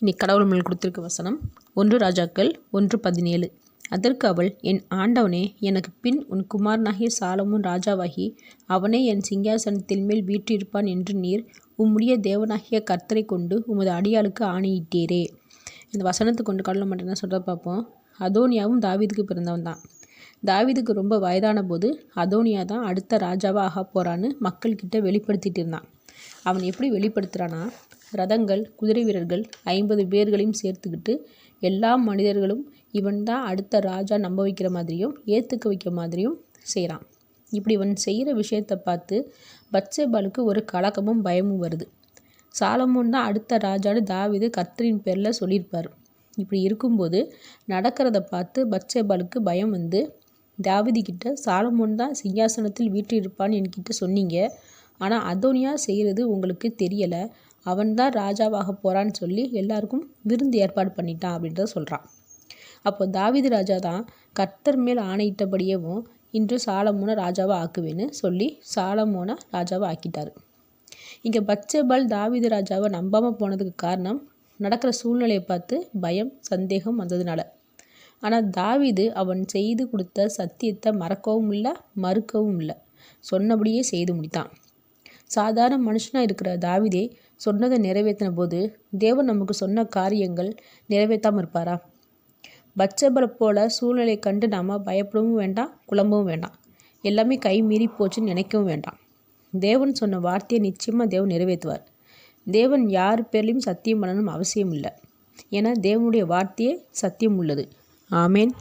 இன்னைக்கு கடவுள் மேல் கொடுத்திருக்க வசனம் 1 ராஜாக்கள் 1:17. அதற்கு அவள், என் ஆண்டவனே, எனக்கு பின் உன் குமாரனாகிய சாலமோன் ராஜாவாகி அவனே என் சிங்காசனத்தின் மேல் வீற்றிருப்பான் என்று நீர் உம்முடைய தேவனாகிய கர்த்தரை கொண்டு உமது அடியாளுக்கு ஆணையிட்டீரே. இந்த வசனத்தை கொண்டு கடவுள் மட்டும் என்ன சொல்கிறத பார்ப்போம். அதோனியாவும் தாவீதுக்கு பிறந்தவன் தான். தாவீதுக்கு ரொம்ப வயதான போது அதோனியா தான் அடுத்த ராஜாவாக ஆக போகிறான்னு மக்கள்கிட்ட வெளிப்படுத்திட்டு இருந்தான். அவன் எப்படி வெளிப்படுத்துகிறான்னா, ரதங்கள், குதிரை வீரர்கள் 50 பேர்களையும் சேர்த்துக்கிட்டு எல்லா மனிதர்களும் இவன் தான் அடுத்த ராஜா நம்ப வைக்கிற மாதிரியும் ஏற்றுக்க வைக்கிற மாதிரியும் செய்கிறான். இப்படி இவன் செய்கிற விஷயத்தை பார்த்து பத்சேபாளுக்கு ஒரு கலக்கமும் பயமும் வருது. சாலமோன் தான் அடுத்த ராஜான்னு தாவீது கர்த்தரின் பேரில் சொல்லியிருப்பார். இப்படி இருக்கும்போது நடக்கிறத பார்த்து பத்சேபாளுக்கு பயம் வந்து, தாவீது கிட்ட சாலமோன் தான் சிங்காசனத்தில் வீற்றிருப்பான் என்கிட்ட சொன்னீங்க, ஆனால் அதோனியா செய்கிறது உங்களுக்கு தெரியலை, அவன் தான் ராஜாவாக போகிறான்னு சொல்லி எல்லாருக்கும் விருந்து ஏற்பாடு பண்ணிட்டான் அப்படின்றத சொல்கிறான். அப்போ தாவீது ராஜா தான் கர்த்தர் மேல் ஆணையிட்டபடியேவும் இன்று சாலமோனை ராஜாவை ஆக்குவேன்னு சொல்லி சாலமோனை ராஜாவை ஆக்கிட்டாரு. இங்கே பத்சேபாள் தாவீது ராஜாவை நம்பாமல் போனதுக்கு காரணம் நடக்கிற சூழ்நிலையை பார்த்து பயம், சந்தேகம் வந்ததுனால. ஆனால் தாவீது அவன் செய்து கொடுத்த சத்தியத்தை மறக்கவும் இல்லை, மறுக்கவும் இல்லை, சொன்னபடியே செய்து முடித்தான். சாதாரண மனுஷனாக இருக்கிற தாவீதே சொன்னதை நிறைவேற்றின போது தேவன் நமக்கு சொன்ன காரியங்கள் நிறைவேற்றாமல் இருப்பாரா? பத்சேபாளை போல சூழ்நிலையை கண்டு நாம் பயப்படவும் வேண்டாம், குழம்பவும் வேண்டாம், எல்லாமே கை மீறி போச்சுன்னு நினைக்கவும் வேண்டாம். தேவன் சொன்ன வார்த்தையை நிச்சயமாக தேவன் நிறைவேற்றுவார். தேவன் யார் பேர்லையும் சத்தியம் பண்ணணும் அவசியம் இல்லை. ஏன்னா தேவனுடைய வார்த்தையே சத்தியம் உள்ளது. ஆமேன்.